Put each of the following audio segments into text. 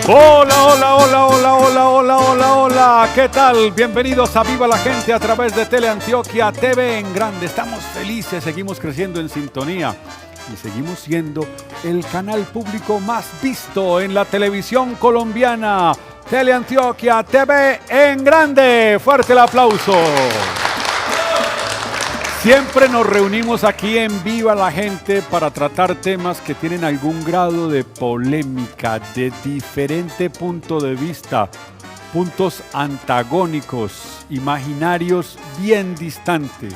Hola, hola, hola, hola, hola, hola, hola, hola. ¿Qué tal? Bienvenidos a Viva la Gente a través de Teleantioquia TV en grande. Estamos felices, seguimos creciendo en sintonía y seguimos siendo el canal público más visto en la televisión colombiana. Teleantioquia TV en grande. Fuerte el aplauso. Siempre nos reunimos aquí en Viva la Gente para tratar temas que tienen algún grado de polémica, de diferente punto de vista, puntos antagónicos, imaginarios bien distantes.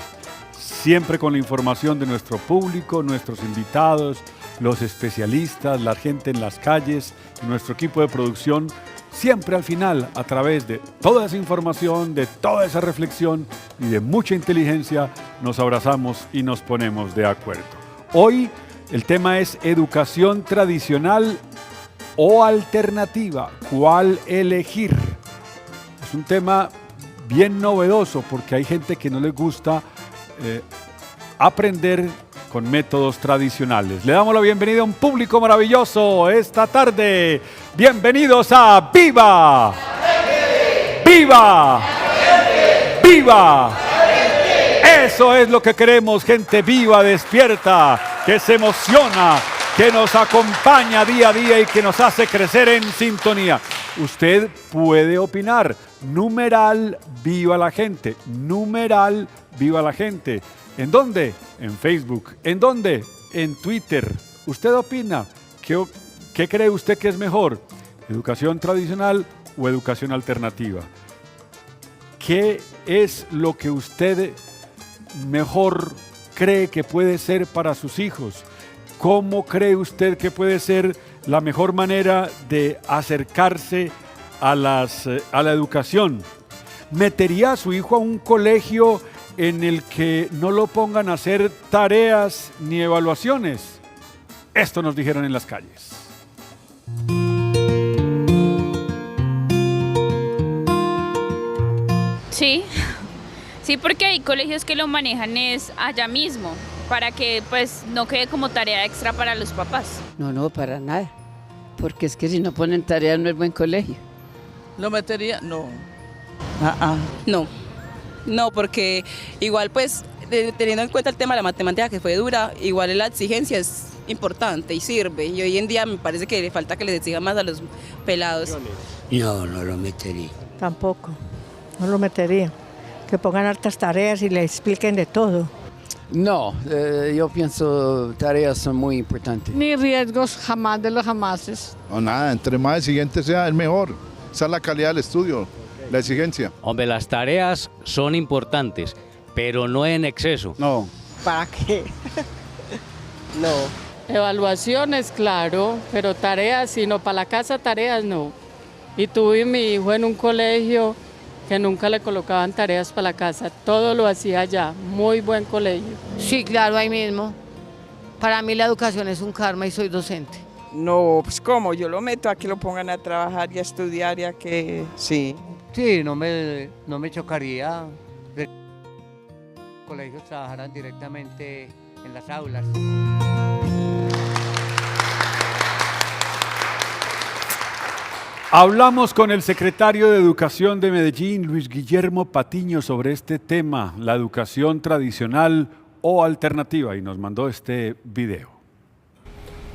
Siempre con la información de nuestro público, nuestros invitados, los especialistas, la gente en las calles, nuestro equipo de producción. Siempre al final, a través de toda esa información, de toda esa reflexión y de mucha inteligencia, nos abrazamos y nos ponemos de acuerdo. Hoy el tema es educación tradicional o alternativa. ¿Cuál elegir? Es un tema bien novedoso porque hay gente que no le gusta aprender con métodos tradicionales. Le damos la bienvenida a un público maravilloso esta tarde. Bienvenidos a Viva. ¡Viva! ¡Viva! Eso es lo que queremos, gente viva, despierta, que se emociona, que nos acompaña día a día y que nos hace crecer en sintonía. Usted puede opinar. Numeral Viva la Gente. Numeral Viva la Gente. ¿En dónde? En Facebook. ¿En dónde? En Twitter. ¿Usted opina? ¿Qué cree usted que es mejor? ¿Educación tradicional o educación alternativa? ¿Qué es lo que usted mejor cree que puede ser para sus hijos? ¿Cómo cree usted que puede ser la mejor manera de acercarse a la educación? ¿Metería a su hijo a un colegio en el que no lo pongan a hacer tareas ni evaluaciones? Esto nos dijeron en las calles. Sí, porque hay colegios que lo manejan es allá mismo, para que pues no quede como tarea extra para los papás. No, para nada, porque es que si no ponen tarea no es buen colegio. ¿Lo metería? No. No, porque igual pues teniendo en cuenta el tema de la matemática que fue dura, igual la exigencia es importante y sirve. Y hoy en día me parece que le falta que les exijan más a los pelados. No lo metería. Tampoco, no lo metería. Que pongan hartas tareas y le expliquen de todo. No, yo pienso tareas son muy importantes. Ni riesgos jamás de los jamases. No, nada, entre más exigente sea, es mejor. Esa es la calidad del estudio, la exigencia. Hombre, las tareas son importantes, pero no en exceso. No. ¿Para qué? No. Evaluaciones, claro, pero tareas, sino para la casa tareas no. Y tuve mi hijo en un colegio que nunca le colocaban tareas para la casa, todo lo hacía allá, muy buen colegio. Sí, claro, ahí mismo. Para mí la educación es un karma y soy docente. No, pues ¿cómo? Yo lo meto a que lo pongan a trabajar y a estudiar y a que sí. Sí, no me chocaría que los colegios trabajaran directamente en las aulas. Hablamos con el secretario de Educación de Medellín, Luis Guillermo Patiño, sobre este tema, la educación tradicional o alternativa, y nos mandó este video.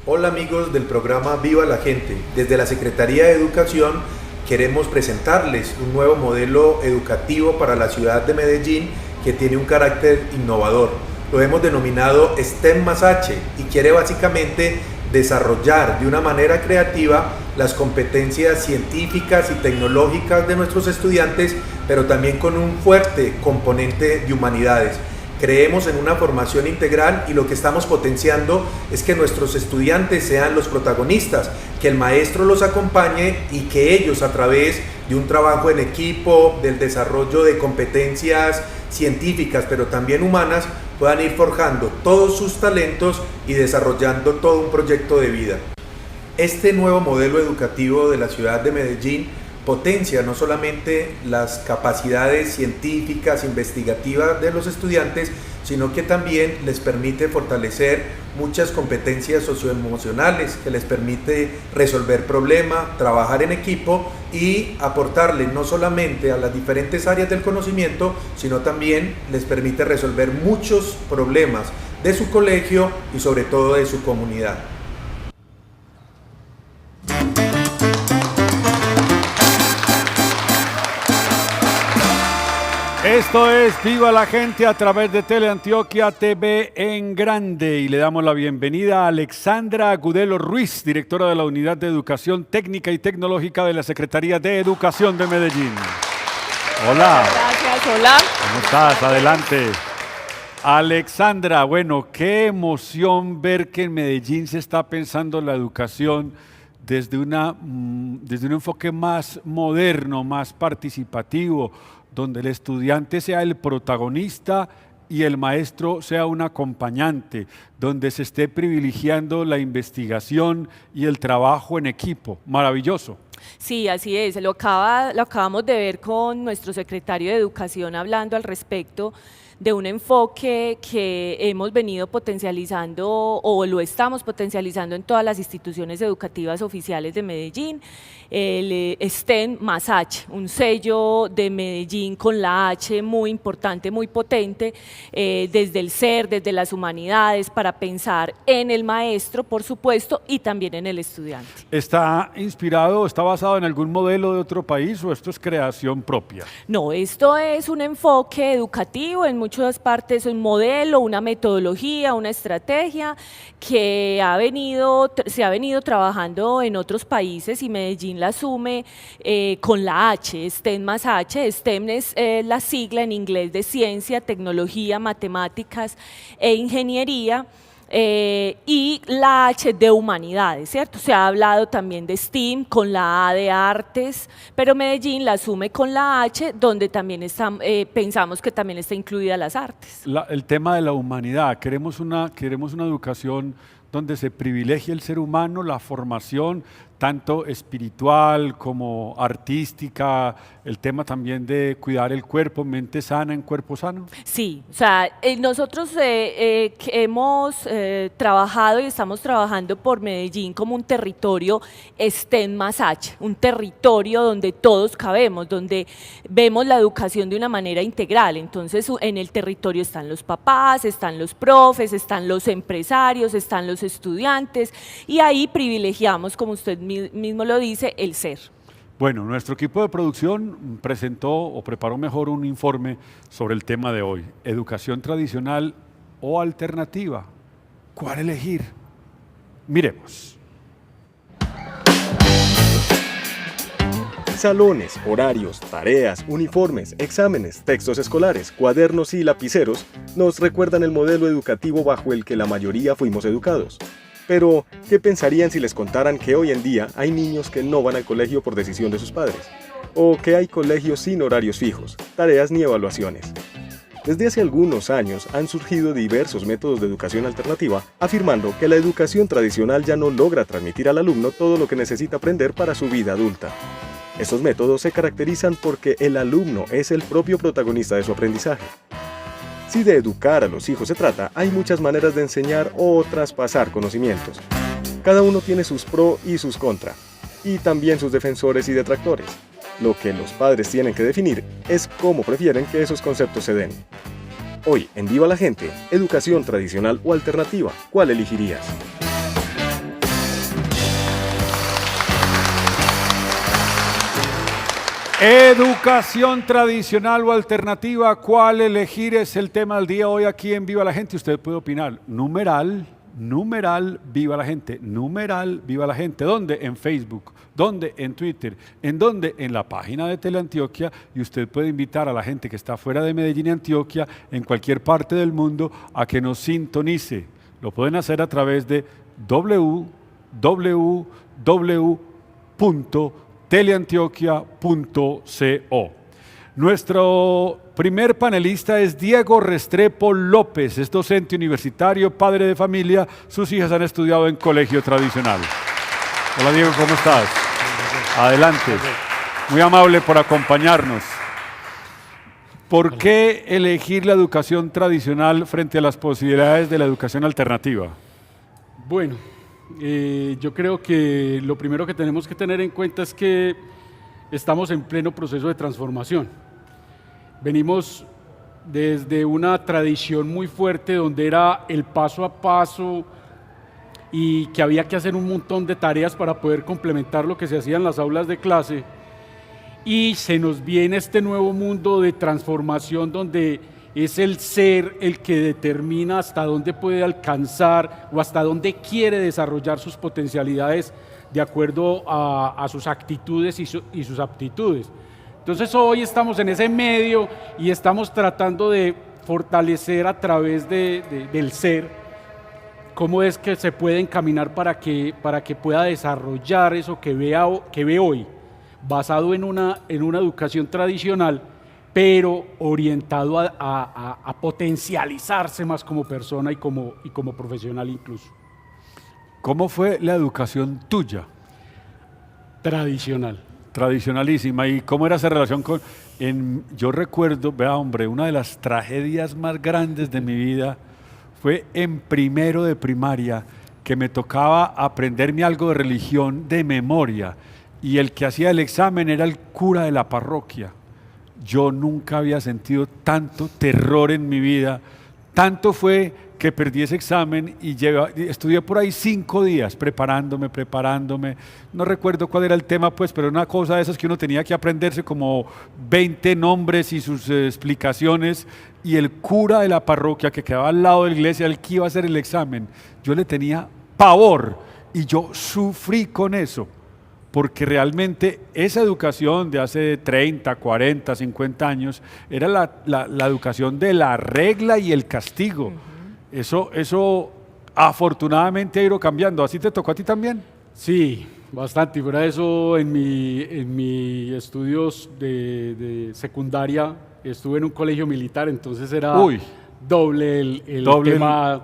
Hola amigos del programa Viva la Gente. Desde la Secretaría de Educación queremos presentarles un nuevo modelo educativo para la ciudad de Medellín que tiene un carácter innovador. Lo hemos denominado STEM más H y quiere básicamente desarrollar de una manera creativa las competencias científicas y tecnológicas de nuestros estudiantes, pero también con un fuerte componente de humanidades. Creemos en una formación integral y lo que estamos potenciando es que nuestros estudiantes sean los protagonistas, que el maestro los acompañe y que ellos, a través de un trabajo en equipo, del desarrollo de competencias científicas pero también humanas, puedan ir forjando todos sus talentos y desarrollando todo un proyecto de vida. Este nuevo modelo educativo de la ciudad de Medellín potencia no solamente las capacidades científicas, investigativas de los estudiantes, sino que también les permite fortalecer muchas competencias socioemocionales, que les permite resolver problemas, trabajar en equipo y aportarle no solamente a las diferentes áreas del conocimiento, sino también les permite resolver muchos problemas de su colegio y sobre todo de su comunidad. Esto es Viva la Gente a través de Teleantioquia TV en grande y le damos la bienvenida a Alexandra Agudelo Ruiz, directora de la Unidad de Educación Técnica y Tecnológica de la Secretaría de Educación de Medellín. Hola. Gracias, hola. ¿Cómo estás? Adelante. Alexandra, bueno, qué emoción ver que en Medellín se está pensando la educación desde un enfoque más moderno, más participativo, donde el estudiante sea el protagonista y el maestro sea un acompañante, donde se esté privilegiando la investigación y el trabajo en equipo. Maravilloso. Sí, así es. Lo acabamos de ver con nuestro secretario de Educación hablando al respecto de un enfoque que hemos venido potencializando o lo estamos potencializando en todas las instituciones educativas oficiales de Medellín, el STEM más H, un sello de Medellín con la H muy importante, muy potente, desde el ser, desde las humanidades, para pensar en el maestro, por supuesto, y también en el estudiante. ¿Está inspirado, está basado en algún modelo de otro país o esto es creación propia? No, esto es un enfoque educativo, en muchas partes un modelo, una metodología, una estrategia que se ha venido trabajando en otros países y Medellín la asume con la H, STEM más H. STEM es la sigla en inglés de ciencia, tecnología, matemáticas e ingeniería. Y la H de humanidades, ¿cierto? Se ha hablado también de STEAM con la A de artes, pero Medellín la asume con la H, donde también pensamos que también está incluida las artes. El tema de la humanidad, queremos una educación donde se privilegie el ser humano, la formación tanto espiritual como artística, el tema también de cuidar el cuerpo, mente sana en cuerpo sano. Sí, o sea, nosotros hemos trabajado y estamos trabajando por Medellín como un territorio STEM más H, un territorio donde todos cabemos, donde vemos la educación de una manera integral. Entonces, en el territorio están los papás, están los profes, están los empresarios, están los estudiantes y ahí privilegiamos, como usted mismo lo dice, el ser. Bueno, nuestro equipo de producción presentó o preparó mejor un informe sobre el tema de hoy, educación tradicional o alternativa. ¿Cuál elegir? Miremos. Salones, horarios, tareas, uniformes, exámenes, textos escolares, cuadernos y lapiceros nos recuerdan el modelo educativo bajo el que la mayoría fuimos educados. Pero, ¿qué pensarían si les contaran que hoy en día hay niños que no van al colegio por decisión de sus padres? O que hay colegios sin horarios fijos, tareas ni evaluaciones. Desde hace algunos años han surgido diversos métodos de educación alternativa, afirmando que la educación tradicional ya no logra transmitir al alumno todo lo que necesita aprender para su vida adulta. Estos métodos se caracterizan porque el alumno es el propio protagonista de su aprendizaje. Si de educar a los hijos se trata, hay muchas maneras de enseñar o traspasar conocimientos. Cada uno tiene sus pro y sus contra, y también sus defensores y detractores. Lo que los padres tienen que definir es cómo prefieren que esos conceptos se den. Hoy, en Viva la Gente, educación tradicional o alternativa, ¿cuál elegirías? Educación tradicional o alternativa, ¿cuál elegir? Es el tema del día hoy aquí en Viva la Gente. Usted puede opinar. Numeral, Viva la Gente. Numeral, Viva la Gente. ¿Dónde? En Facebook. ¿Dónde? En Twitter. ¿En dónde? En la página de Teleantioquia. Y usted puede invitar a la gente que está fuera de Medellín y Antioquia, en cualquier parte del mundo, a que nos sintonice. Lo pueden hacer a través de www.teleantioquia.co. Nuestro primer panelista es Diego Restrepo López, es docente universitario, padre de familia, sus hijas han estudiado en colegio tradicional. Hola Diego, ¿cómo estás? Adelante. Muy amable por acompañarnos. ¿Por qué elegir la educación tradicional frente a las posibilidades de la educación alternativa? Bueno, yo creo que lo primero que tenemos que tener en cuenta es que estamos en pleno proceso de transformación. Venimos desde una tradición muy fuerte donde era el paso a paso y que había que hacer un montón de tareas para poder complementar lo que se hacía en las aulas de clase. Y se nos viene este nuevo mundo de transformación donde es el ser el que determina hasta dónde puede alcanzar o hasta dónde quiere desarrollar sus potencialidades de acuerdo a sus actitudes y sus aptitudes. Entonces hoy estamos en ese medio y estamos tratando de fortalecer a través del ser cómo es que se puede encaminar para que pueda desarrollar eso que ve hoy, basado en una educación tradicional, pero orientado a potencializarse más como persona y como profesional incluso. ¿Cómo fue la educación tuya? Tradicional. Tradicionalísima. ¿Y cómo era esa relación con...? Yo recuerdo, vea hombre, una de las tragedias más grandes de mi vida fue en primero de primaria, que me tocaba aprenderme algo de religión de memoria, y el que hacía el examen era el cura de la parroquia. Yo nunca había sentido tanto terror en mi vida, tanto fue que perdí ese examen y estudié por ahí 5 días preparándome, no recuerdo cuál era el tema pues, pero una cosa de esas que uno tenía que aprenderse como 20 nombres y sus explicaciones, y el cura de la parroquia que quedaba al lado de la iglesia, el que iba a hacer el examen, yo le tenía pavor y yo sufrí con eso, porque realmente esa educación de hace 30, 40, 50 años era la educación de la regla y el castigo. Eso afortunadamente ha ido cambiando. ¿Así te tocó a ti también? Sí, bastante. Y fuera de eso, en mis estudios de secundaria estuve en un colegio militar, entonces era doble el tema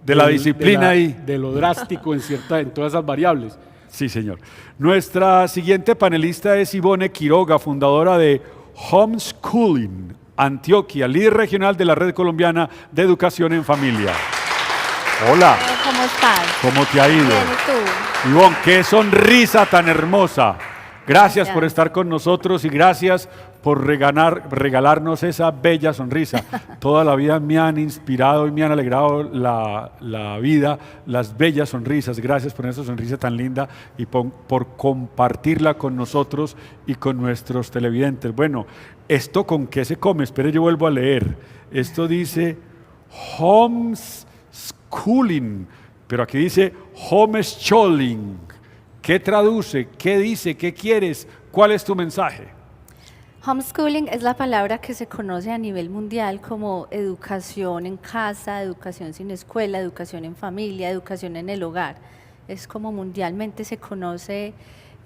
de la disciplina de lo drástico en todas esas variables. Sí, señor. Nuestra siguiente panelista es Ivonne Quiroga, fundadora de Homeschooling Antioquia, líder regional de la Red Colombiana de Educación en Familia. Hola. ¿Cómo estás? ¿Cómo te ha ido? Bien, ¿y tú? Ivonne, qué sonrisa tan hermosa. Gracias por estar con nosotros y gracias por regalarnos esa bella sonrisa. Toda la vida me han inspirado y me han alegrado la vida, las bellas sonrisas. Gracias por esa sonrisa tan linda y por compartirla con nosotros y con nuestros televidentes. Bueno, ¿esto con qué se come? Espere, yo vuelvo a leer. Esto dice homeschooling, pero aquí dice homeschooling. ¿Qué traduce? ¿Qué dice? ¿Qué quieres? ¿Cuál es tu mensaje? Homeschooling es la palabra que se conoce a nivel mundial como educación en casa, educación sin escuela, educación en familia, educación en el hogar. Es como mundialmente se conoce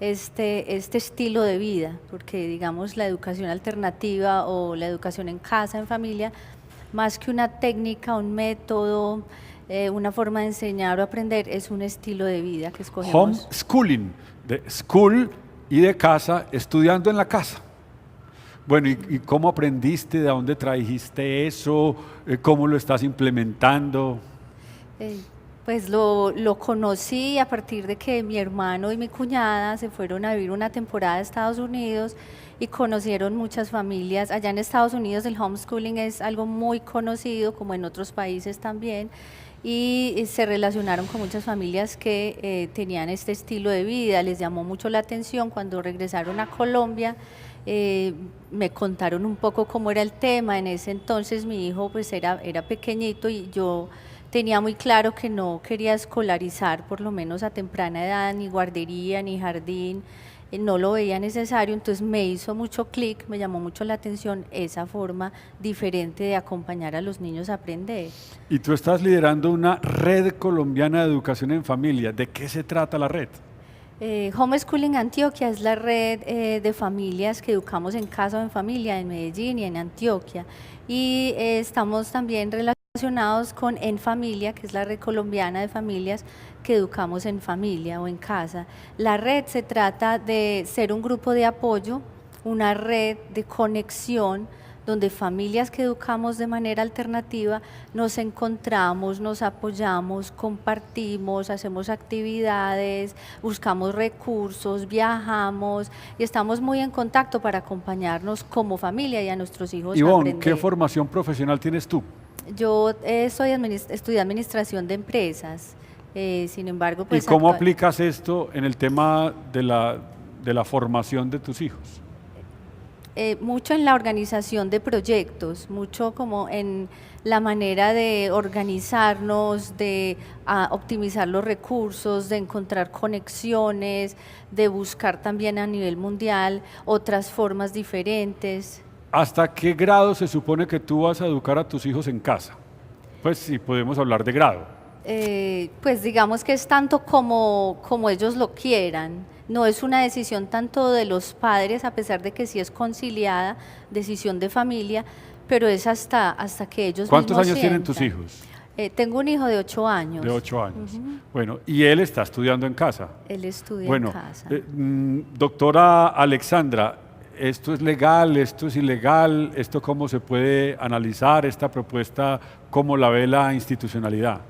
este estilo de vida, porque digamos la educación alternativa o la educación en casa, en familia, más que una técnica, un método, una forma de enseñar o aprender, es un estilo de vida que escogemos. Homeschooling, de school y de casa, estudiando en la casa. Bueno, ¿y cómo aprendiste? ¿De dónde trajiste eso? ¿Cómo lo estás implementando? Pues lo conocí a partir de que mi hermano y mi cuñada se fueron a vivir una temporada a Estados Unidos y conocieron muchas familias. Allá en Estados Unidos el homeschooling es algo muy conocido, como en otros países también, y se relacionaron con muchas familias que tenían este estilo de vida. Les llamó mucho la atención. Cuando regresaron a Colombia, me contaron un poco cómo era el tema. En ese entonces mi hijo pues era pequeñito y yo tenía muy claro que no quería escolarizar, por lo menos a temprana edad, ni guardería, ni jardín, no lo veía necesario. Entonces me hizo mucho clic, me llamó mucho la atención esa forma diferente de acompañar a los niños a aprender. Y tú estás liderando una red colombiana de educación en familia. ¿De qué se trata la red? Homeschooling Antioquia es la red de familias que educamos en casa o en familia en Medellín y en Antioquia, y estamos también relacionados con En Familia, que es la red colombiana de familias que educamos en familia o en casa. La red se trata de ser un grupo de apoyo, una red de conexión donde familias que educamos de manera alternativa nos encontramos, nos apoyamos, compartimos, hacemos actividades, buscamos recursos, viajamos y estamos muy en contacto para acompañarnos como familia y a nuestros hijos. Ivonne, ¿qué formación profesional tienes tú? Yo estudié administración de empresas, sin embargo, pues... ¿Y cómo aplicas esto en el tema de la formación de tus hijos? Mucho en la organización de proyectos, mucho como en la manera de organizarnos, de optimizar los recursos, de encontrar conexiones, de buscar también a nivel mundial otras formas diferentes. ¿Hasta qué grado se supone que tú vas a educar a tus hijos en casa? Pues si podemos hablar de grado. Pues digamos que es tanto como ellos lo quieran. No es una decisión tanto de los padres, a pesar de que sí es conciliada, decisión de familia, pero es hasta que ellos ¿Cuántos mismos años tienen sientan. tus hijos? Tengo un hijo de 8 años. De 8 años. Bueno, y él está estudiando en casa. Él estudia bueno, en casa. Doctora Alexandra, ¿esto es legal? ¿Esto es ilegal? ¿Esto cómo se puede analizar? ¿Esta propuesta cómo la ve la institucionalidad?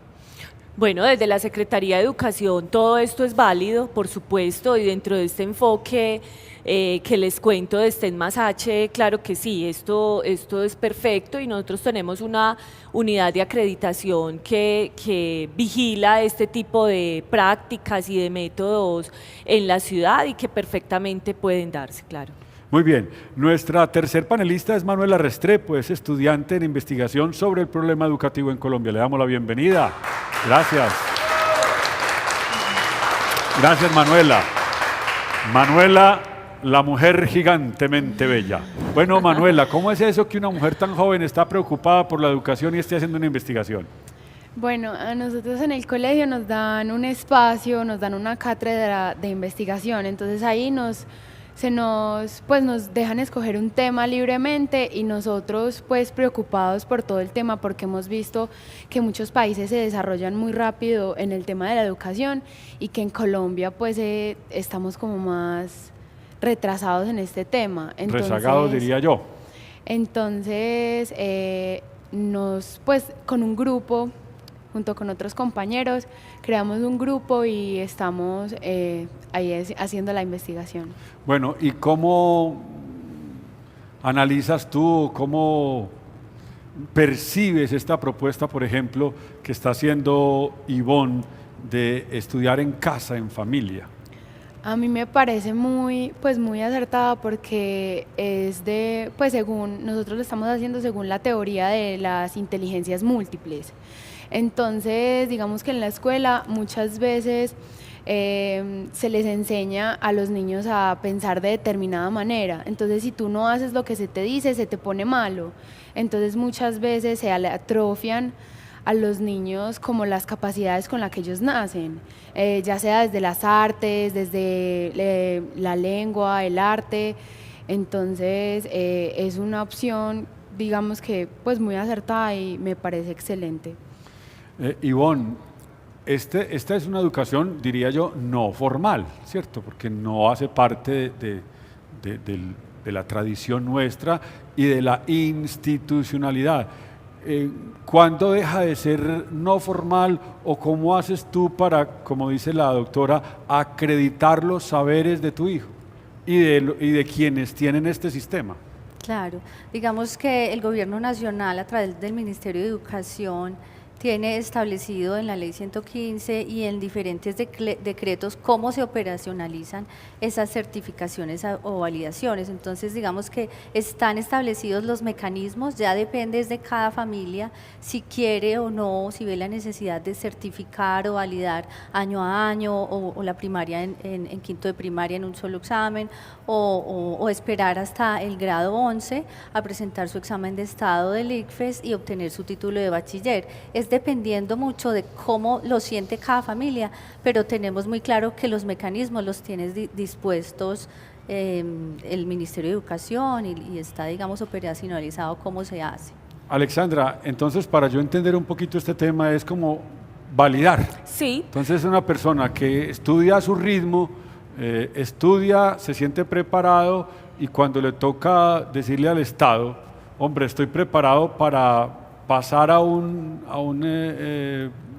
Bueno, desde la Secretaría de Educación todo esto es válido, por supuesto, y dentro de este enfoque que les cuento de STEM más H, claro que sí, esto es perfecto y nosotros tenemos una unidad de acreditación que vigila este tipo de prácticas y de métodos en la ciudad y que perfectamente pueden darse, claro. Muy bien, nuestra tercer panelista es Manuela Restrepo, es estudiante en investigación sobre el problema educativo en Colombia. Le damos la bienvenida. Gracias. Gracias, Manuela. Manuela, la mujer gigantemente bella. Bueno, Manuela, ¿cómo es eso que una mujer tan joven está preocupada por la educación y esté haciendo una investigación? Bueno, a nosotros en el colegio nos dan un espacio, nos dan una cátedra de investigación, entonces ahí nos dejan escoger un tema libremente y nosotros pues preocupados por todo el tema porque hemos visto que muchos países se desarrollan muy rápido en el tema de la educación y que en Colombia pues estamos como más retrasados en este tema. Entonces, rezagados diría yo. Entonces con un grupo, junto con otros compañeros, creamos un grupo y estamos ahí haciendo la investigación. Bueno, ¿y cómo analizas tú, cómo percibes esta propuesta, por ejemplo, que está haciendo Ivonne de estudiar en casa, en familia? A mí me parece muy acertada porque según nosotros lo estamos haciendo según la teoría de las inteligencias múltiples. Entonces, digamos que en la escuela muchas veces se les enseña a los niños a pensar de determinada manera. Entonces, si tú no haces lo que se te dice, se te pone malo. Entonces, muchas veces se atrofian a los niños como las capacidades con las que ellos nacen, ya sea desde las artes, desde la lengua, el arte. Entonces, es una opción, digamos que pues muy acertada y me parece excelente. Ivonne, esta es una educación, diría yo, no formal, ¿cierto? Porque no hace parte de la tradición nuestra y de la institucionalidad. ¿Cuándo deja de ser no formal o cómo haces tú para, como dice la doctora, acreditar los saberes de tu hijo y de quienes tienen este sistema? Claro, digamos que el Gobierno Nacional a través del Ministerio de Educación tiene establecido en la Ley 115 y en diferentes decretos cómo se operacionalizan esas certificaciones o validaciones. Entonces, digamos que están establecidos los mecanismos, ya depende de cada familia si quiere o no, si ve la necesidad de certificar o validar año a año o la primaria en quinto de primaria en un solo examen o esperar hasta el grado 11 a presentar su examen de estado del ICFES y obtener su título de bachiller. Es dependiendo mucho de cómo lo siente cada familia, pero tenemos muy claro que los mecanismos los tiene dispuestos el Ministerio de Educación y está, digamos, operacionalizado cómo se hace. Alexandra, entonces para yo entender un poquito este tema es como validar. Sí. Entonces una persona que estudia a su ritmo, estudia, se siente preparado y cuando le toca decirle al Estado hombre, estoy preparado para pasar a un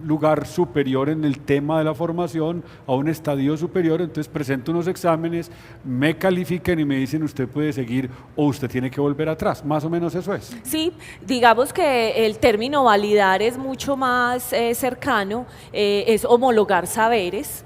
lugar superior en el tema de la formación, a un estadio superior, entonces presento unos exámenes, me califican y me dicen usted puede seguir o usted tiene que volver atrás, más o menos eso es. Sí, digamos que el término validar es mucho más cercano, es homologar saberes.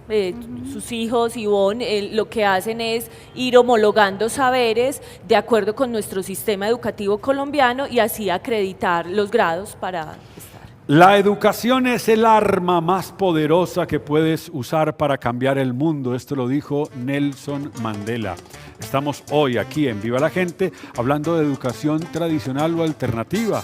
Sus hijos, Ivonne, lo que hacen es ir homologando saberes de acuerdo con nuestro sistema educativo colombiano y así acreditar los grados para estar. La educación es el arma más poderosa que puedes usar para cambiar el mundo. Esto lo dijo Nelson Mandela. Estamos hoy aquí en Viva la Gente hablando de educación tradicional o alternativa.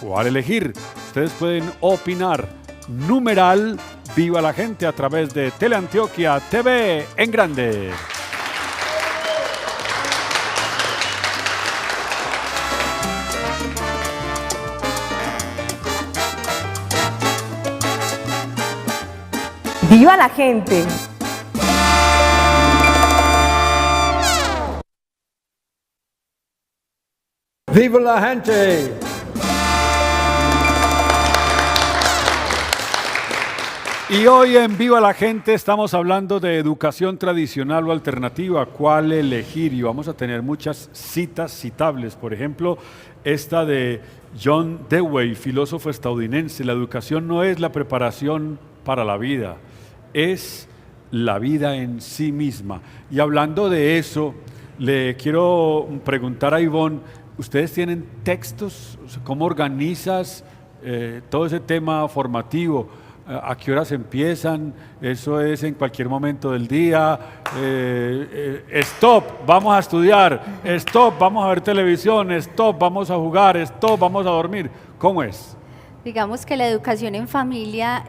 ¿Cuál elegir? Ustedes pueden opinar. Numeral Viva la Gente a través de Teleantioquia TV en grande. ¡Viva la gente! ¡Viva la gente! Y hoy en Viva la Gente estamos hablando de educación tradicional o alternativa, cuál elegir, y vamos a tener muchas citas citables, por ejemplo, esta de John Dewey, filósofo estadounidense: la educación no es la preparación para la vida, es la vida en sí misma. Y hablando de eso, le quiero preguntar a Ivonne, ¿ustedes tienen textos? ¿Cómo organizas todo ese tema formativo? ¿A qué horas empiezan? ¿Eso es en cualquier momento del día? Stop, vamos a estudiar. Stop, vamos a ver televisión. Stop, vamos a jugar. Stop, vamos a dormir. ¿Cómo es? Digamos que la educación en familia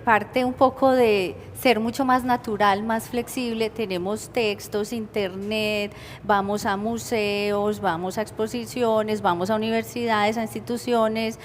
parte un poco de ser mucho más natural, más flexible. Tenemos textos, internet, vamos a museos, vamos a exposiciones, vamos a universidades, a instituciones,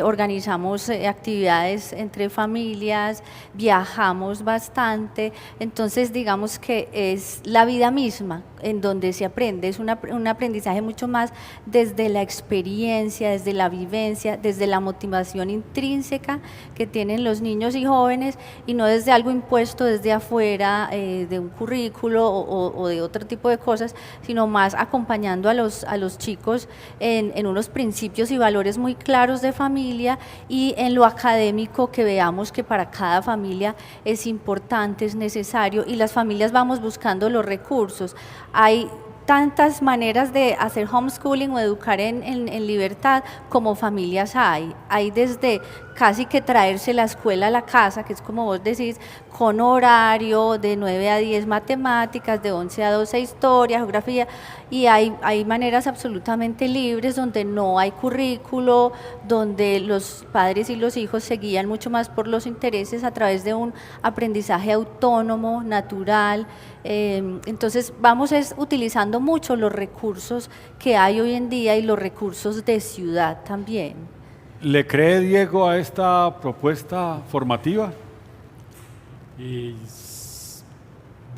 organizamos actividades entre familias, viajamos bastante. Entonces digamos que es la vida misma en donde se aprende, es un aprendizaje mucho más desde la experiencia, desde la vivencia, desde la motivación intrínseca que tienen los niños y jóvenes, y no desde algo impuesto desde afuera, de un currículo o de otro tipo de cosas, sino más acompañando a los chicos en unos principios y valores muy claros de familia, y en lo académico que veamos que para cada familia es importante, es necesario, y las familias vamos buscando los recursos. Hay tantas maneras de hacer homeschooling o educar en libertad como familias hay. Hay desde casi que traerse la escuela a la casa, que es como vos decís, con horario de 9 a 10 matemáticas, de 11 a 12 historia, geografía, y hay maneras absolutamente libres donde no hay currículo, donde los padres y los hijos se guían mucho más por los intereses a través de un aprendizaje autónomo, natural. Entonces vamos utilizando mucho los recursos que hay hoy en día y los recursos de ciudad también. ¿Le cree, Diego, a esta propuesta formativa?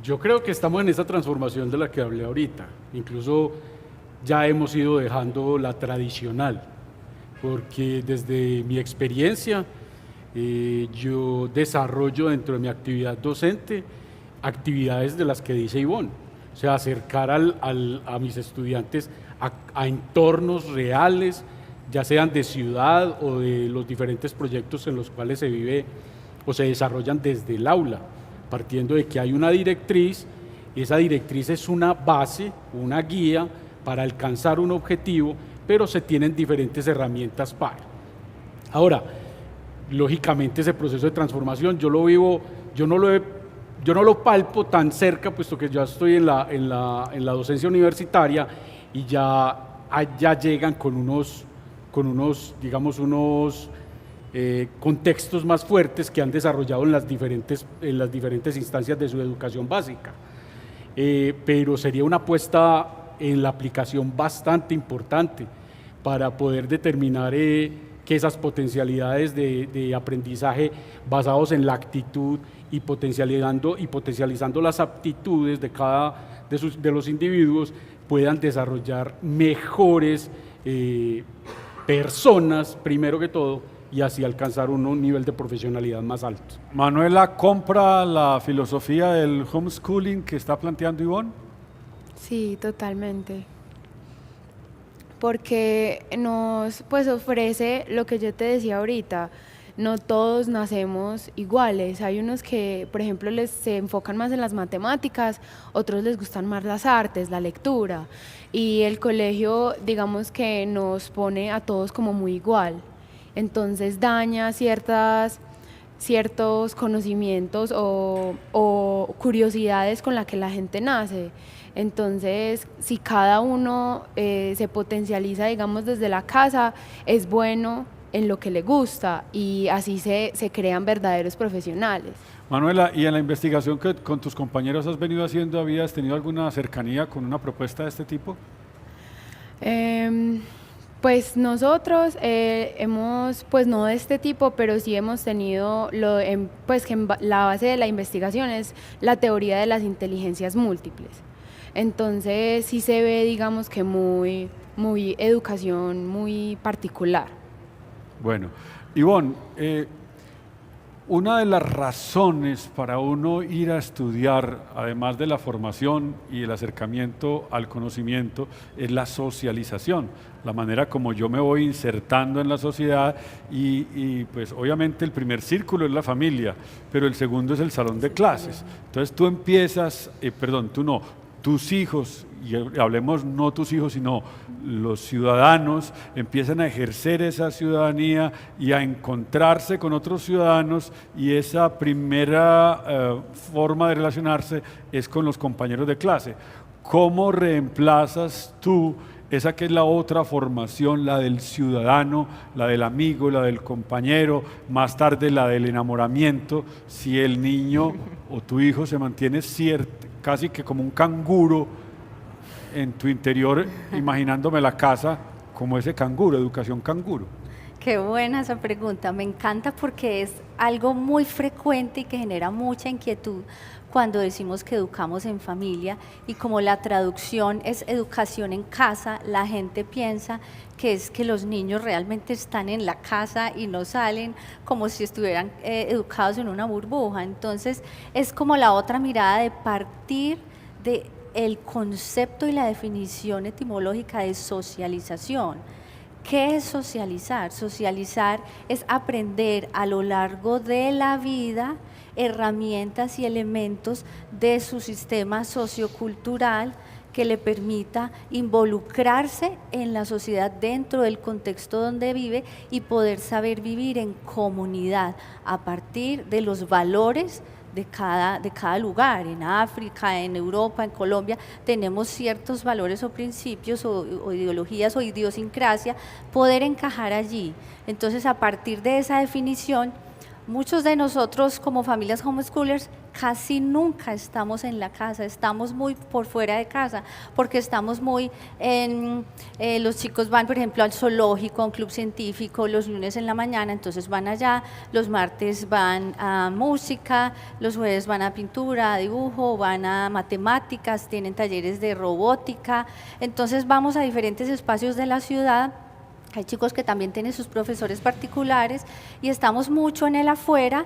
Yo creo que estamos en esa transformación de la que hablé ahorita. Incluso ya hemos ido dejando la tradicional, porque desde mi experiencia yo desarrollo dentro de mi actividad docente actividades de las que dice Ivonne, o sea, acercar a mis estudiantes a entornos reales, ya sean de ciudad o de los diferentes proyectos en los cuales se vive o se desarrollan desde el aula, partiendo de que hay una directriz, y esa directriz es una base, una guía para alcanzar un objetivo, pero se tienen diferentes herramientas para. Ahora, lógicamente ese proceso de transformación yo lo vivo, yo no lo palpo tan cerca, puesto que ya estoy en la docencia universitaria, y ya llegan con unos digamos, contextos más fuertes que han desarrollado en las diferentes instancias de su educación básica. Pero sería una apuesta en la aplicación bastante importante para poder determinar que esas potencialidades de aprendizaje basados en la actitud y potencializando las aptitudes de cada de los individuos puedan desarrollar mejores personas, primero que todo, y así alcanzar un nivel de profesionalidad más alto. Manuela, ¿compra la filosofía del homeschooling que está planteando Ivonne? Sí, totalmente. Porque nos pues ofrece lo que yo te decía ahorita, no todos nacemos iguales, hay unos que por ejemplo se enfocan más en las matemáticas, otros les gustan más las artes, la lectura, y el colegio digamos que nos pone a todos como muy igual, entonces daña ciertos conocimientos o curiosidades con las que la gente nace. Entonces, si cada uno se potencializa, digamos, desde la casa, es bueno en lo que le gusta y así se crean verdaderos profesionales. Manuela, ¿y en la investigación que con tus compañeros has venido haciendo, habías tenido alguna cercanía con una propuesta de este tipo? Pues nosotros hemos, pues no de este tipo, pero sí hemos tenido, pues que la base de la investigación es la teoría de las inteligencias múltiples. Entonces sí se ve, digamos que muy educación muy particular. Bueno, Ivonne, una de las razones para uno ir a estudiar, además de la formación y el acercamiento al conocimiento, es la socialización, la manera como yo me voy insertando en la sociedad y pues obviamente el primer círculo es la familia, pero el segundo es el salón de clases. Entonces tú empiezas, tú no, tus hijos, y hablemos no tus hijos, sino los ciudadanos, empiezan a ejercer esa ciudadanía y a encontrarse con otros ciudadanos, y esa primera forma de relacionarse es con los compañeros de clase. ¿Cómo reemplazas tú esa que es la otra formación, la del ciudadano, la del amigo, la del compañero, más tarde la del enamoramiento, si el niño o tu hijo se mantiene casi que como un canguro en tu interior, imaginándome la casa como ese canguro, educación canguro? Qué buena esa pregunta, me encanta porque es algo muy frecuente y que genera mucha inquietud cuando decimos que educamos en familia, y como la traducción es educación en casa, la gente piensa que es que los niños realmente están en la casa y no salen, como si estuvieran educados en una burbuja. Entonces es como la otra mirada de partir de el concepto y la definición etimológica de socialización. ¿Qué es socializar? Socializar es aprender a lo largo de la vida herramientas y elementos de su sistema sociocultural que le permita involucrarse en la sociedad dentro del contexto donde vive y poder saber vivir en comunidad a partir de los valores de cada lugar. En África, en Europa, en Colombia, tenemos ciertos valores o principios o ideologías o idiosincrasia, poder encajar allí. Entonces, a partir de esa definición, muchos de nosotros como familias homeschoolers casi nunca estamos en la casa, estamos muy por fuera de casa, porque estamos muy los chicos van por ejemplo al zoológico, a un club científico los lunes en la mañana, entonces van allá, los martes van a música, los jueves van a pintura, a dibujo, van a matemáticas, tienen talleres de robótica, entonces vamos a diferentes espacios de la ciudad. Hay chicos que también tienen sus profesores particulares y estamos mucho en el afuera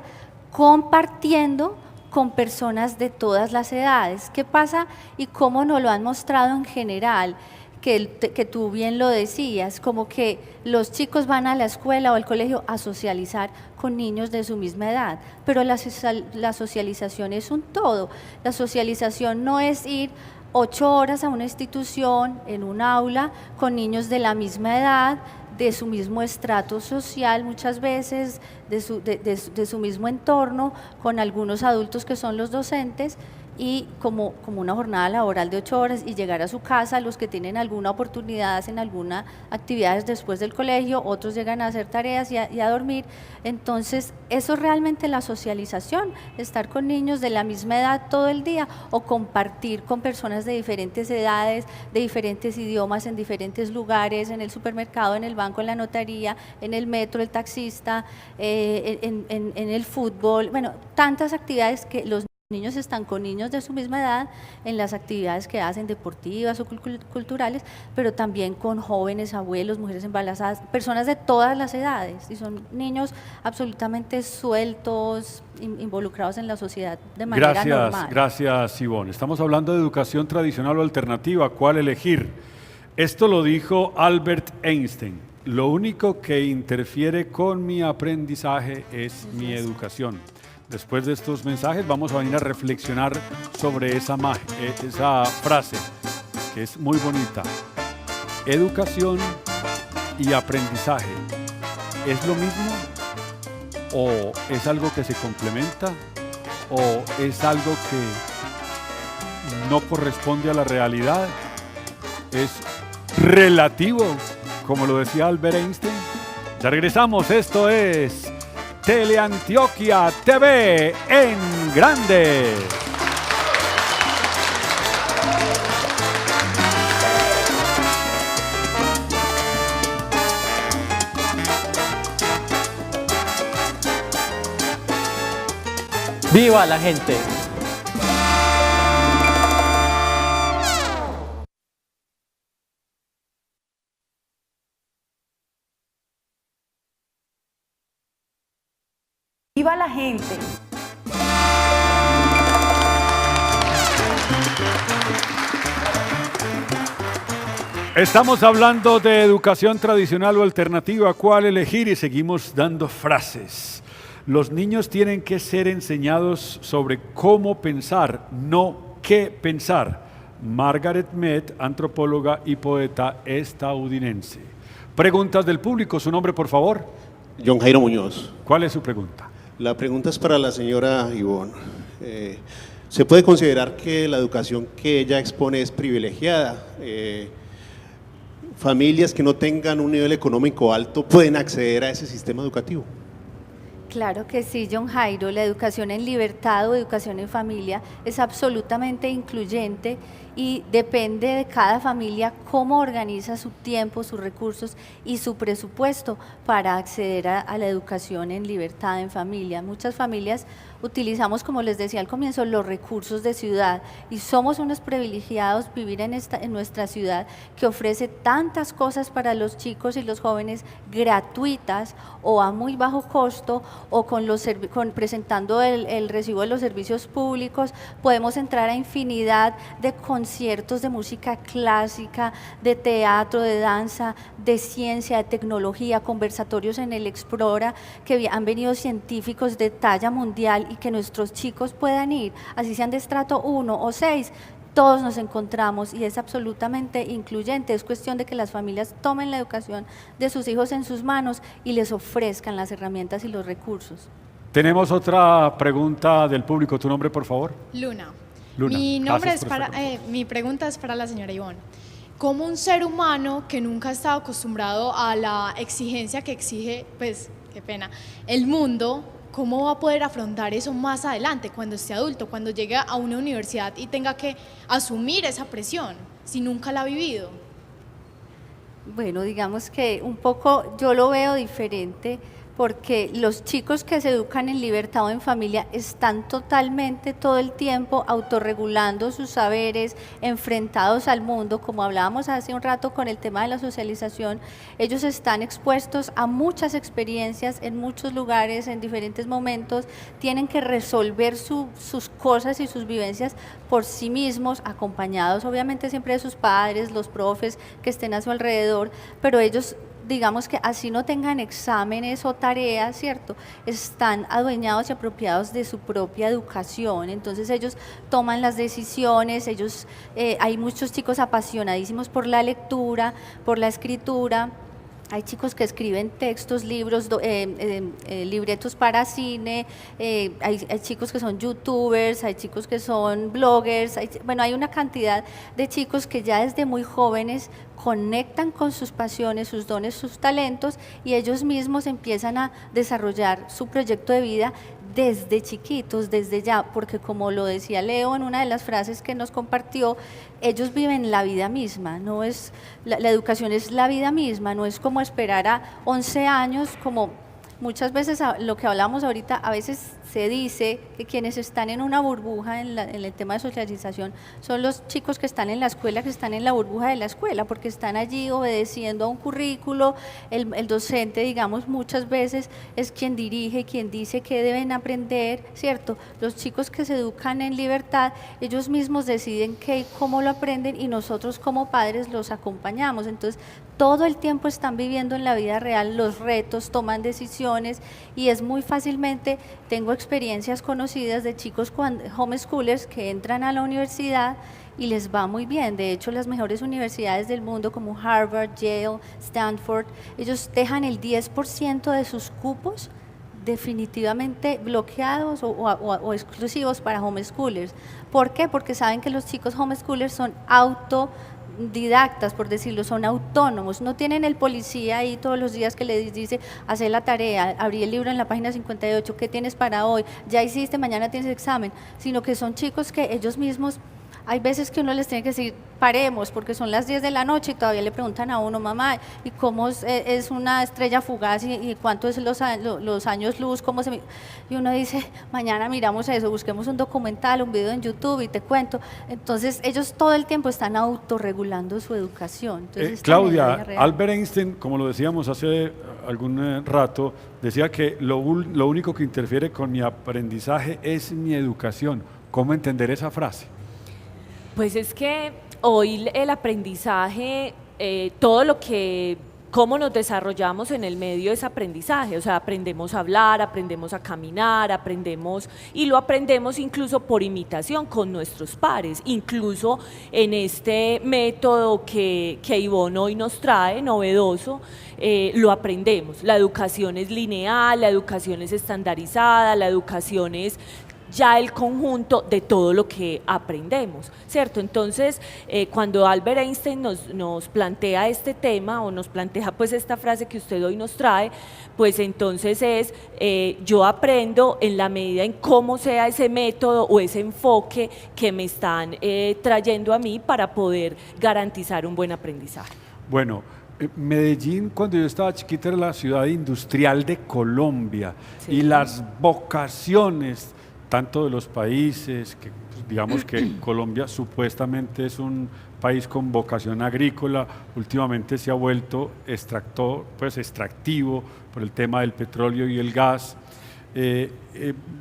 compartiendo con personas de todas las edades. ¿Qué pasa y cómo nos lo han mostrado en general? Que tú bien lo decías, como que los chicos van a la escuela o al colegio a socializar con niños de su misma edad, pero la socialización es un todo. La socialización no es ir 8 horas a una institución, en un aula, con niños de la misma edad, de su mismo estrato social muchas veces, de su mismo entorno, con algunos adultos que son los docentes, y como una jornada laboral de 8 horas y llegar a su casa, los que tienen alguna oportunidad hacen alguna actividades después del colegio, otros llegan a hacer tareas y a dormir. Entonces eso es realmente la socialización, estar con niños de la misma edad todo el día o compartir con personas de diferentes edades, de diferentes idiomas, en diferentes lugares, en el supermercado, en el banco, en la notaría, en el metro, el taxista, en el fútbol, bueno, tantas actividades que los Niños están con niños de su misma edad en las actividades que hacen deportivas o culturales, pero también con jóvenes, abuelos, mujeres embarazadas, personas de todas las edades, y son niños absolutamente sueltos, involucrados en la sociedad de manera normal. Gracias, Ivonne. Estamos hablando de educación tradicional o alternativa, ¿cuál elegir? Esto lo dijo Albert Einstein. Lo único que interfiere con mi aprendizaje es mi educación. Después de estos mensajes vamos a venir a reflexionar sobre esa frase que es muy bonita. Educación y aprendizaje, ¿es lo mismo? ¿O es algo que se complementa? ¿O es algo que no corresponde a la realidad? ¿Es relativo, como lo decía Albert Einstein? Ya regresamos, esto es Teleantioquia TV en grande. ¡Viva la gente! ¡Viva la gente! Estamos hablando de educación tradicional o alternativa, ¿cuál elegir? Y seguimos dando frases. Los niños tienen que ser enseñados sobre cómo pensar, no qué pensar. Margaret Mead, antropóloga y poeta estadounidense. Preguntas del público, su nombre por favor. John Jairo Muñoz. ¿Cuál es su pregunta? La pregunta es para la señora Ivonne. ¿Se puede considerar que la educación que ella expone es privilegiada? ¿Familias que no tengan un nivel económico alto pueden acceder a ese sistema educativo? Claro que sí, John Jairo. La educación en libertad o educación en familia es absolutamente incluyente y depende de cada familia cómo organiza su tiempo, sus recursos y su presupuesto para acceder a la educación en libertad en familia. Muchas familias utilizamos, como les decía al comienzo, los recursos de ciudad y somos unos privilegiados vivir en nuestra ciudad que ofrece tantas cosas para los chicos y los jóvenes gratuitas o a muy bajo costo o presentando el recibo de los servicios públicos. Podemos entrar a infinidad de conciertos de música clásica, de teatro, de danza, de ciencia, de tecnología, conversatorios en el Explora, que han venido científicos de talla mundial y que nuestros chicos puedan ir, así sean de estrato 1 o 6, todos nos encontramos y es absolutamente incluyente. Es cuestión de que las familias tomen la educación de sus hijos en sus manos y les ofrezcan las herramientas y los recursos. Tenemos otra pregunta del público, tu nombre por favor. Luna. Luna, Mi pregunta es para la señora Ivonne. ¿Cómo un ser humano que nunca ha estado acostumbrado a la exigencia que exige, pues, qué pena, el mundo, cómo va a poder afrontar eso más adelante, cuando esté adulto, cuando llegue a una universidad y tenga que asumir esa presión, si nunca la ha vivido? Bueno, digamos que un poco yo lo veo diferente, porque los chicos que se educan en libertad o en familia están totalmente todo el tiempo autorregulando sus saberes, enfrentados al mundo, como hablábamos hace un rato con el tema de la socialización. Ellos están expuestos a muchas experiencias en muchos lugares, en diferentes momentos, tienen que resolver sus cosas y sus vivencias por sí mismos, acompañados obviamente siempre de sus padres, los profes que estén a su alrededor, pero ellos, digamos que así no tengan exámenes o tareas, ¿cierto? Están adueñados y apropiados de su propia educación, entonces ellos toman las decisiones, hay muchos chicos apasionadísimos por la lectura, por la escritura. Hay chicos que escriben textos, libros, libretos para cine, hay chicos que son youtubers, hay chicos que son bloggers, hay una cantidad de chicos que ya desde muy jóvenes conectan con sus pasiones, sus dones, sus talentos y ellos mismos empiezan a desarrollar su proyecto de vida desde chiquitos, desde ya, porque como lo decía Leo en una de las frases que nos compartió, ellos viven la vida misma, no es la educación es la vida misma, no es como esperar a 11 años, como muchas veces lo que hablamos ahorita, a veces se dice que quienes están en una burbuja en el tema de socialización son los chicos que están en la escuela, que están en la burbuja de la escuela, porque están allí obedeciendo a un currículo. El docente, digamos, muchas veces es quien dirige, quien dice qué deben aprender, ¿cierto? Los chicos que se educan en libertad, ellos mismos deciden qué y cómo lo aprenden, y nosotros como padres los acompañamos. Entonces, todo el tiempo están viviendo en la vida real los retos, toman decisiones, y es muy fácilmente, tengo experiencias conocidas de chicos homeschoolers que entran a la universidad y les va muy bien. De hecho, las mejores universidades del mundo como Harvard, Yale, Stanford, ellos dejan el 10% de sus cupos definitivamente bloqueados o exclusivos para homeschoolers. ¿Por qué? Porque saben que los chicos homeschoolers son autodidactas, por decirlo, son autónomos, no tienen el policía ahí todos los días que les dice, hacer la tarea, abrí el libro en la página 58, ¿qué tienes para hoy? Ya hiciste, mañana tienes examen, sino que son chicos que ellos mismos, hay veces que uno les tiene que decir, paremos, porque son las 10 de la noche y todavía le preguntan a uno, mamá, ¿y cómo es una estrella fugaz y cuánto es los años luz? ¿Cómo se...? Y uno dice, mañana miramos eso, busquemos un documental, un video en YouTube y te cuento. Entonces, ellos todo el tiempo están autorregulando su educación. Entonces, Claudia, Albert Einstein, como lo decíamos hace algún rato, decía que lo único que interfiere con mi aprendizaje es mi educación. ¿Cómo entender esa frase? Pues es que hoy el aprendizaje, cómo nos desarrollamos en el medio es aprendizaje, o sea, aprendemos a hablar, aprendemos a caminar, y lo aprendemos incluso por imitación con nuestros pares, incluso en este método que Ivonne hoy nos trae, novedoso, lo aprendemos. La educación es lineal, la educación es estandarizada, la educación es ya el conjunto de todo lo que aprendemos, ¿cierto? Entonces, cuando Albert Einstein nos plantea este tema, o nos plantea pues esta frase que usted hoy nos trae, pues entonces es, yo aprendo en la medida en cómo sea ese método o ese enfoque que me están trayendo a mí para poder garantizar un buen aprendizaje. Bueno, Medellín, cuando yo estaba chiquita, era la ciudad industrial de Colombia, sí. Y las vocaciones tanto de los países, que pues, digamos que Colombia supuestamente es un país con vocación agrícola, últimamente se ha vuelto extractivo por el tema del petróleo y el gas.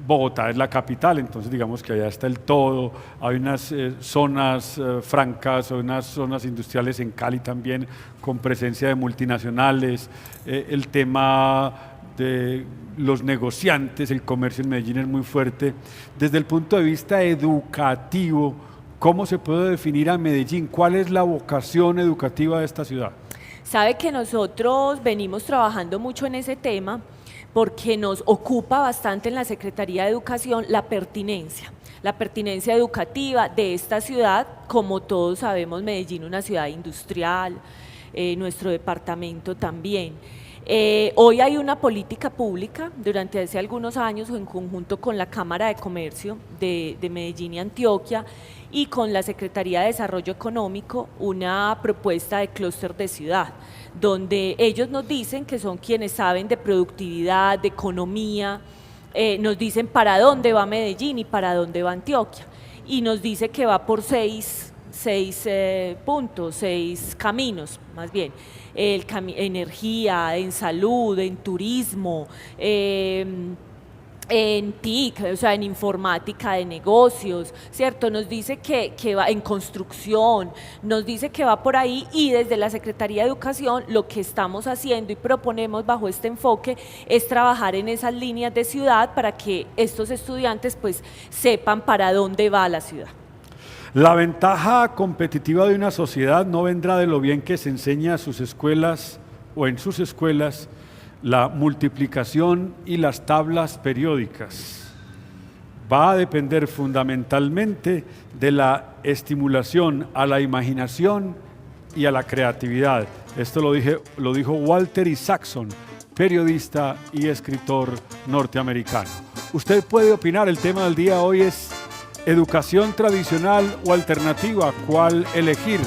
Bogotá es la capital, entonces digamos que allá está el todo, hay unas zonas francas, hay unas zonas industriales en Cali también con presencia de multinacionales, el tema de los negociantes, el comercio en Medellín es muy fuerte. Desde el punto de vista educativo, ¿cómo se puede definir a Medellín? ¿Cuál es la vocación educativa de esta ciudad? Sabe que nosotros venimos trabajando mucho en ese tema porque nos ocupa bastante en la Secretaría de Educación la pertinencia educativa de esta ciudad. Como todos sabemos, Medellín es una ciudad industrial, nuestro departamento también. Hoy hay una política pública durante hace algunos años en conjunto con la Cámara de Comercio de Medellín y Antioquia y con la Secretaría de Desarrollo Económico, una propuesta de clúster de ciudad, donde ellos nos dicen que son quienes saben de productividad, de economía, nos dicen para dónde va Medellín y para dónde va Antioquia, y nos dice que va por seis puntos, 6 caminos más bien. Energía, en salud, en turismo, en TIC, o sea, en informática de negocios, ¿cierto? Nos dice que va en construcción, nos dice que va por ahí, y desde la Secretaría de Educación lo que estamos haciendo y proponemos bajo este enfoque es trabajar en esas líneas de ciudad para que estos estudiantes pues sepan para dónde va la ciudad. La ventaja competitiva de una sociedad no vendrá de lo bien que se enseña a sus escuelas o en sus escuelas la multiplicación y las tablas periódicas. Va a depender fundamentalmente de la estimulación a la imaginación y a la creatividad. Esto lo dijo Walter Isaacson, periodista y escritor norteamericano. Usted puede opinar, el tema del día hoy es educación tradicional o alternativa, ¿cuál elegir?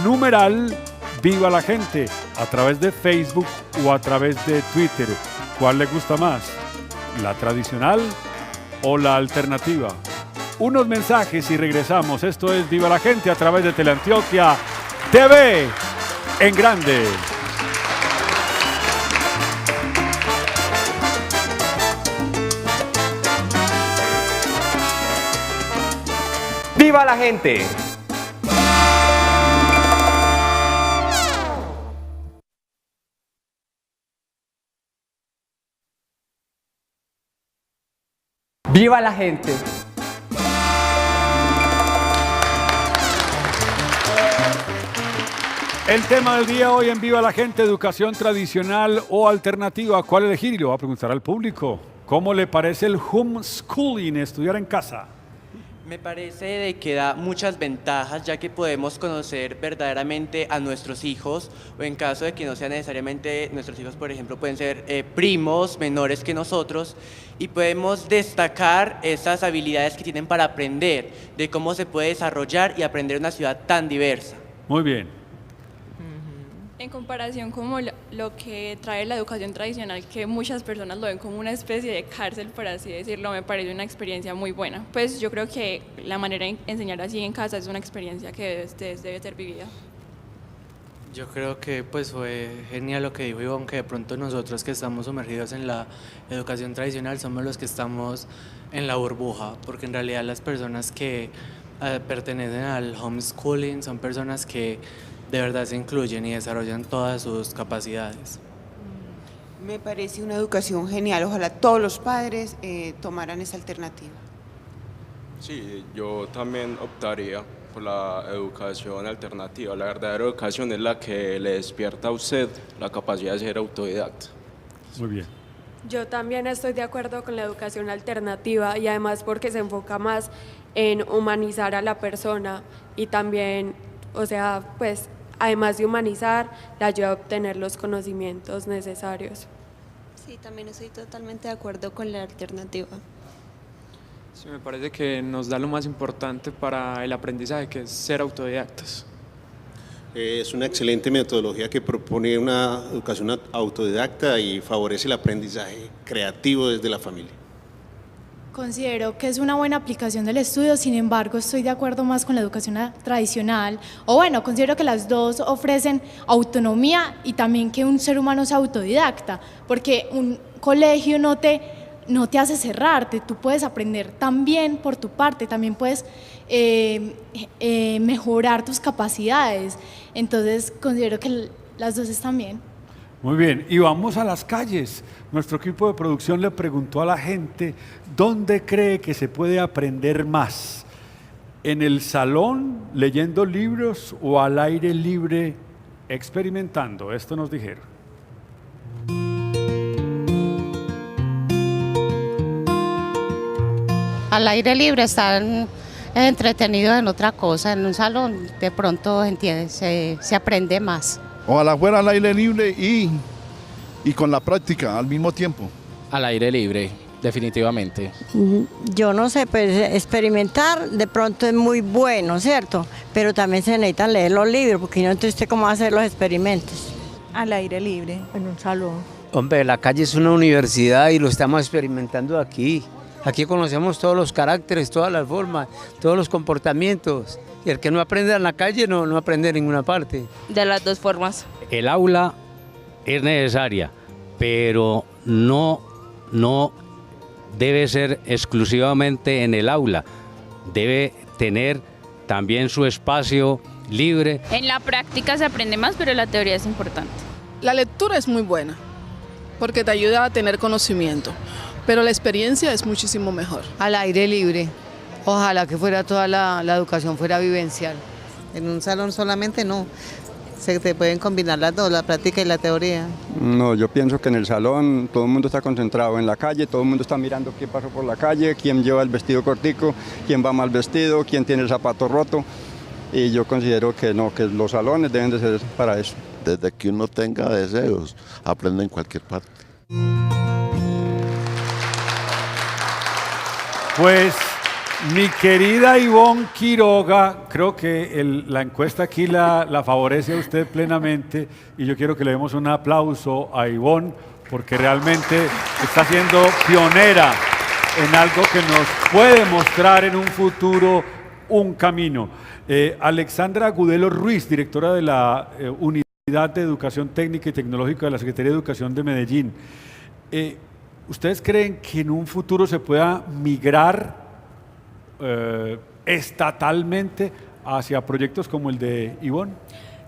Numeral Viva la Gente, a través de Facebook o a través de Twitter. ¿Cuál le gusta más? ¿La tradicional o la alternativa? Unos mensajes y regresamos. Esto es Viva la Gente a través de Teleantioquia TV en grande. ¡Viva la gente! ¡Viva la gente! El tema del día hoy en Viva la Gente, educación tradicional o alternativa. ¿Cuál elegir? Y lo va a preguntar al público. ¿Cómo le parece el homeschooling, estudiar en casa? Me parece de que da muchas ventajas, ya que podemos conocer verdaderamente a nuestros hijos, o en caso de que no sean necesariamente nuestros hijos, por ejemplo, pueden ser primos menores que nosotros, y podemos destacar esas habilidades que tienen para aprender, de cómo se puede desarrollar y aprender en una ciudad tan diversa. Muy bien. En comparación como lo que trae la educación tradicional, que muchas personas lo ven como una especie de cárcel, por así decirlo, me parece una experiencia muy buena. Pues yo creo que la manera de enseñar así en casa es una experiencia que debe ser vivida. Yo creo que pues fue genial lo que dijo Ivonne, que de pronto nosotros que estamos sumergidos en la educación tradicional somos los que estamos en la burbuja, porque en realidad las personas que pertenecen al homeschooling son personas que de verdad se incluyen y desarrollan todas sus capacidades. Me parece una educación genial, ojalá todos los padres tomaran esa alternativa. Sí, yo también optaría por la educación alternativa. La verdadera educación es la que le despierta a usted la capacidad de ser autodidacta. Muy bien. Yo también estoy de acuerdo con la educación alternativa y además porque se enfoca más en humanizar a la persona y también, o sea, pues además de humanizar, le ayuda a obtener los conocimientos necesarios. Sí, también estoy totalmente de acuerdo con la alternativa. Sí, me parece que nos da lo más importante para el aprendizaje, que es ser autodidactas. Es una excelente metodología que propone una educación autodidacta y favorece el aprendizaje creativo desde la familia. Considero que es una buena aplicación del estudio, sin embargo estoy de acuerdo más con la educación tradicional, o bueno, considero que las dos ofrecen autonomía y también que un ser humano sea autodidacta, porque un colegio no te hace cerrarte, tú puedes aprender también por tu parte, también puedes mejorar tus capacidades, entonces considero que las dos están bien. Muy bien, y vamos a las calles. Nuestro equipo de producción le preguntó a la gente dónde cree que se puede aprender más. ¿En el salón, leyendo libros o al aire libre, experimentando? Esto nos dijeron. Al aire libre, están entretenidos en otra cosa. En un salón de pronto se aprende más. Ojalá fuera al aire libre y con la práctica al mismo tiempo. Al aire libre, definitivamente. Yo no sé, pues experimentar de pronto es muy bueno, ¿cierto? Pero también se necesitan leer los libros, porque no entonces cómo hacer los experimentos. Al aire libre. En un salón. Hombre, la calle es una universidad y lo estamos experimentando aquí. Aquí conocemos todos los caracteres, todas las formas, todos los comportamientos. Y el que no aprende en la calle no aprende en ninguna parte. De las dos formas. El aula es necesaria, pero no debe ser exclusivamente en el aula. Debe tener también su espacio libre. En la práctica se aprende más, pero la teoría es importante. La lectura es muy buena, porque te ayuda a tener conocimiento, pero la experiencia es muchísimo mejor. Al aire libre. Ojalá que fuera toda la educación fuera vivencial. En un salón solamente no, se te pueden combinar las dos, la práctica y la teoría. No, yo pienso que en el salón todo el mundo está concentrado en la calle, todo el mundo está mirando quién pasó por la calle, quién lleva el vestido cortico, quién va mal vestido, quién tiene el zapato roto, y yo considero que no, que los salones deben de ser para eso. Desde que uno tenga deseos, aprende en cualquier parte. Pues mi querida Ivonne Quiroga, creo que la encuesta aquí la favorece a usted plenamente y yo quiero que le demos un aplauso a Ivonne porque realmente está siendo pionera en algo que nos puede mostrar en un futuro un camino. Alexandra Agudelo Ruiz, directora de la Unidad de Educación Técnica y Tecnológica de la Secretaría de Educación de Medellín. ¿Ustedes creen que en un futuro se pueda migrar estatalmente hacia proyectos como el de Ivonne?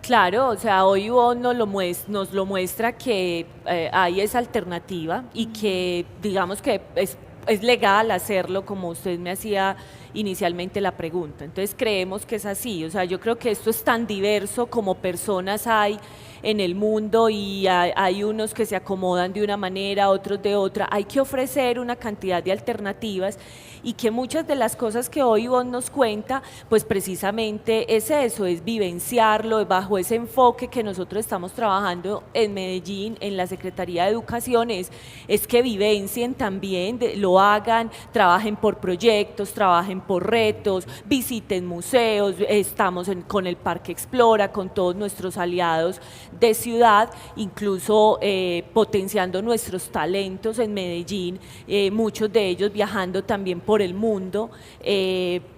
Claro, o sea, hoy Ivonne nos lo muestra que hay esa alternativa y que digamos que es legal hacerlo, como usted me hacía inicialmente la pregunta. Entonces creemos que es así, o sea, yo creo que esto es tan diverso como personas hay en el mundo y hay unos que se acomodan de una manera, otros de otra. Hay que ofrecer una cantidad de alternativas y que muchas de las cosas que hoy Ivonne nos cuenta, pues precisamente es eso, es vivenciarlo bajo ese enfoque que nosotros estamos trabajando en Medellín, en la Secretaría de Educación, es que vivencien también, lo hagan, trabajen por proyectos, trabajen por retos, visiten museos, estamos con el Parque Explora, con todos nuestros aliados de ciudad, incluso potenciando nuestros talentos en Medellín, muchos de ellos viajando también por el mundo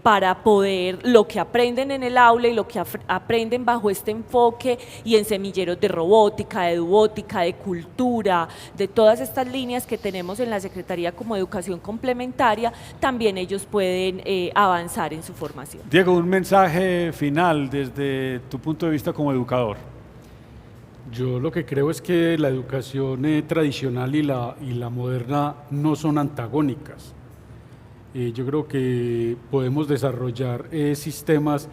para poder lo que aprenden en el aula y lo que aprenden bajo este enfoque y en semilleros de robótica, de edubótica, de cultura, de todas estas líneas que tenemos en la Secretaría como educación complementaria, también ellos pueden avanzar en su formación. Diego, un mensaje final desde tu punto de vista como educador. Yo lo que creo es que la educación tradicional y la moderna no son antagónicas. Yo creo que podemos desarrollar sistemas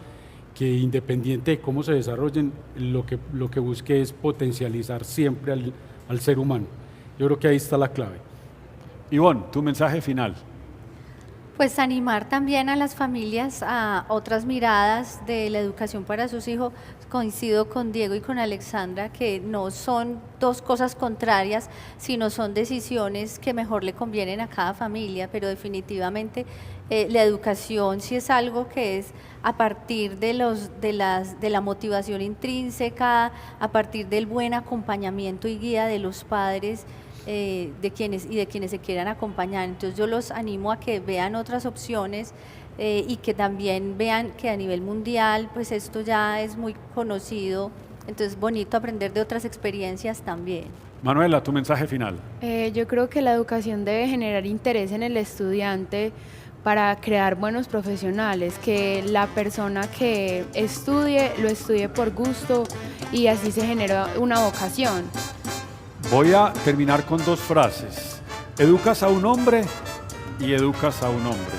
que, independiente de cómo se desarrollen, lo que busque es potencializar siempre al ser humano. Yo creo que ahí está la clave. Ivonne, tu mensaje final. Pues animar también a las familias a otras miradas de la educación para sus hijos. Coincido con Diego y con Alexandra que no son dos cosas contrarias, sino son decisiones que mejor le convienen a cada familia, pero definitivamente la educación sí es algo que es a partir de la motivación intrínseca, a partir del buen acompañamiento y guía de los padres, de quienes se quieran acompañar. Entonces yo los animo a que vean otras opciones y que también vean que a nivel mundial pues esto ya es muy conocido, entonces bonito aprender de otras experiencias también. Manuela, tu mensaje final. Yo creo que la educación debe generar interés en el estudiante para crear buenos profesionales, que la persona que estudie, lo estudie por gusto y así se genera una vocación. Voy a terminar con dos frases. Educas a un hombre y educas a un hombre.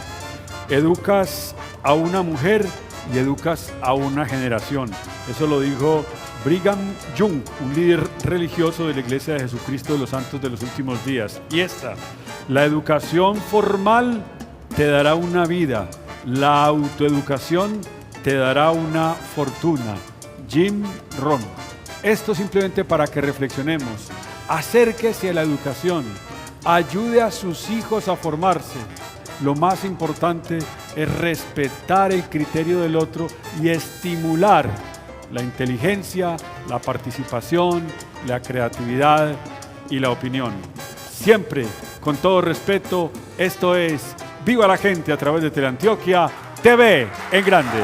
Educas a una mujer y educas a una generación. Eso lo dijo Brigham Young, un líder religioso de la Iglesia de Jesucristo de los Santos de los Últimos Días. Y la educación formal te dará una vida, la autoeducación te dará una fortuna. Jim Rohn. Esto simplemente para que reflexionemos. Acérquese a la educación, ayude a sus hijos a formarse. Lo más importante es respetar el criterio del otro y estimular la inteligencia, la participación, la creatividad y la opinión. Siempre, con todo respeto, esto es Viva la Gente a través de Teleantioquia TV en Grande.